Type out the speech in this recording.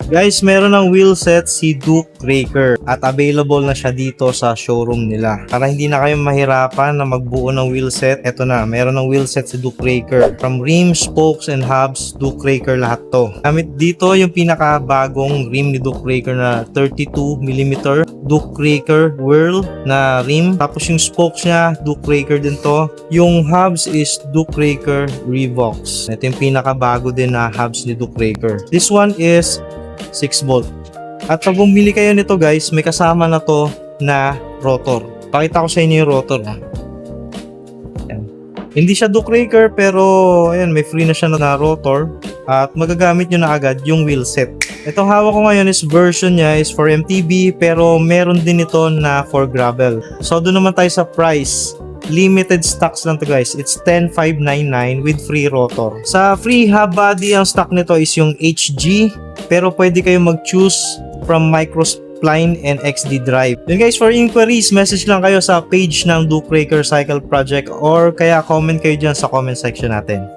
Guys, meron ng wheelset si Duke Raker at available na siya dito sa showroom nila. Para hindi na kayo mahirapan na magbuo ng wheelset, eto na, meron ng wheelset si Duke Raker. From rims, spokes, and hubs, Duke Raker lahat to. Gamit dito yung pinakabagong rim ni Duke Raker na 32mm Duke Raker Whirl na rim. Tapos yung spokes niya, Duke Raker din to. Yung hubs is Duke Raker Revox. Ito yung pinakabago din na hubs ni Duke Raker. This one is 6 volt. At pag bumili kayo nito guys, may kasama na to na rotor. Pakita ko sa inyo yung rotor. Ayan. Hindi siya Duke Raker pero ayan, may free na siya na rotor. At magagamit nyo na agad yung wheelset. Itong hawak ko ngayon is version niya is for MTB pero meron din ito na for gravel. So doon naman tayo sa price. Limited stocks lang to guys. It's 10,599 with free rotor. Sa free hub body, ang stock nito is yung HG. Pero pwede kayo mag-choose from microspline and XD drive. Then guys, for inquiries, message lang kayo sa page ng Duke Raker Cycle Project or kaya comment kayo dyan sa comment section natin.